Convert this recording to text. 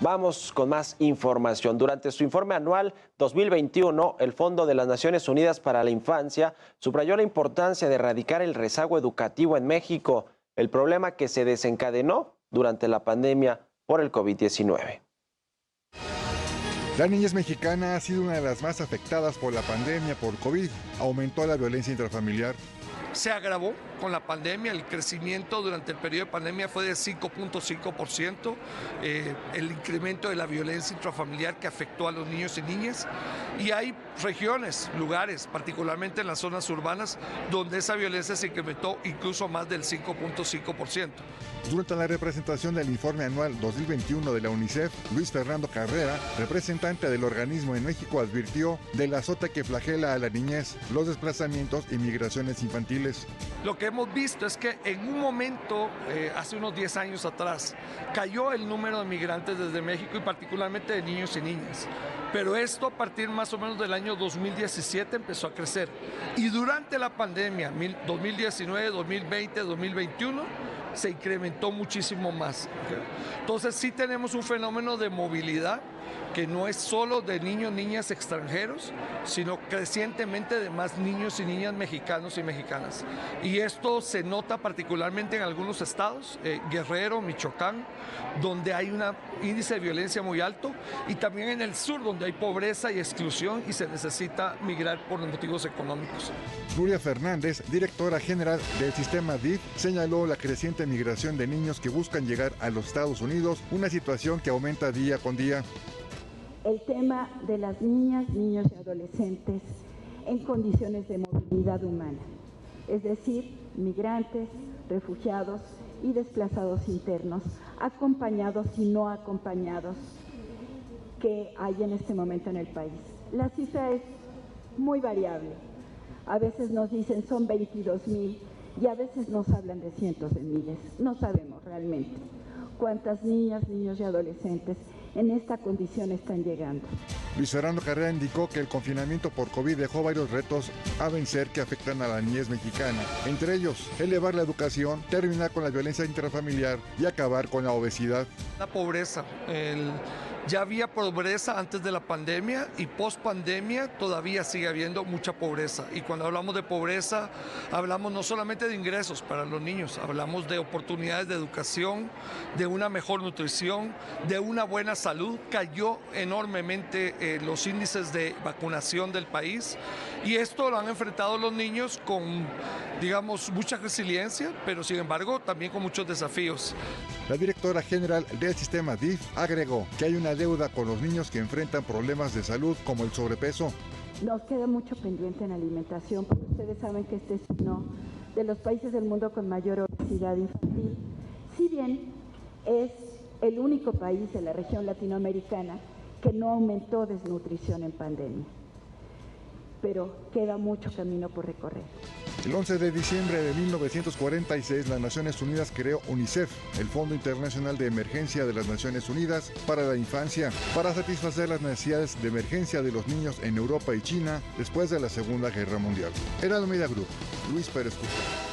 Vamos con más información. Durante su informe anual 2021, el Fondo de las Naciones Unidas para la Infancia subrayó la importancia de erradicar el rezago educativo en México, el problema que se desencadenó durante la pandemia por el COVID-19. La niñez mexicana ha sido una de las más afectadas por la pandemia por COVID. Aumentó la violencia intrafamiliar. Se agravó con la pandemia, el crecimiento durante el periodo de pandemia fue de 5.5%, el incremento de la violencia intrafamiliar que afectó a los niños y niñas, y hay regiones, lugares, particularmente en las zonas urbanas, donde esa violencia se incrementó incluso más del 5.5%. Durante la representación del informe anual 2021 de la UNICEF, Luis Fernando Carrera, representante del organismo en México, advirtió del azote que flagela a la niñez, los desplazamientos y migraciones infantiles. Lo que hemos visto es que en un momento, hace unos 10 años atrás, cayó el número de migrantes desde México y particularmente de niños y niñas. Pero esto a partir más o menos del año 2017 empezó a crecer. Y durante la pandemia, 2019, 2020, 2021, se incrementó muchísimo más. Entonces sí tenemos un fenómeno de movilidad que no es solo de niños, niñas extranjeros, sino crecientemente de más niños y niñas mexicanos y mexicanas. Y esto se nota particularmente en algunos estados, Guerrero, Michoacán, donde hay un índice de violencia muy alto, y también en el sur, donde hay pobreza y exclusión y se necesita migrar por motivos económicos. Nuria Fernández, directora general del sistema DIF, señaló la creciente migración de niños que buscan llegar a los Estados Unidos, una situación que aumenta día con día. El tema de las niñas, niños y adolescentes en condiciones de movilidad humana, es decir, migrantes, refugiados y desplazados internos, acompañados y no acompañados, que hay en este momento en el país. La cifra es muy variable. A veces nos dicen son 22,000 y a veces nos hablan de cientos de miles. No sabemos realmente cuántas niñas, niños y adolescentes en esta condición están llegando. Luis Fernando Carrera indicó que el confinamiento por COVID dejó varios retos a vencer que afectan a la niñez mexicana. Entre ellos, elevar la educación, terminar con la violencia intrafamiliar y acabar con la obesidad. La pobreza, ya había pobreza antes de la pandemia y post pandemia todavía sigue habiendo mucha pobreza. Y cuando hablamos de pobreza, hablamos no solamente de ingresos para los niños, hablamos de oportunidades de educación, de una mejor nutrición, de una buena salud. Cayó enormemente los índices de vacunación del país y esto lo han enfrentado los niños con, digamos, mucha resiliencia, pero sin embargo también con muchos desafíos. La directora general del sistema DIF agregó que hay una deuda con los niños que enfrentan problemas de salud como el sobrepeso. Nos queda mucho pendiente en alimentación, porque ustedes saben que este es uno de los países del mundo con mayor obesidad infantil. Si bien es el único país de la región latinoamericana que no aumentó desnutrición en pandemia, pero queda mucho camino por recorrer. El 11 de diciembre de 1946, las Naciones Unidas creó UNICEF, el Fondo Internacional de Emergencia de las Naciones Unidas para la Infancia, para satisfacer las necesidades de emergencia de los niños en Europa y China después de la Segunda Guerra Mundial. Heraldo Media Group, Luis Pérez Custódio.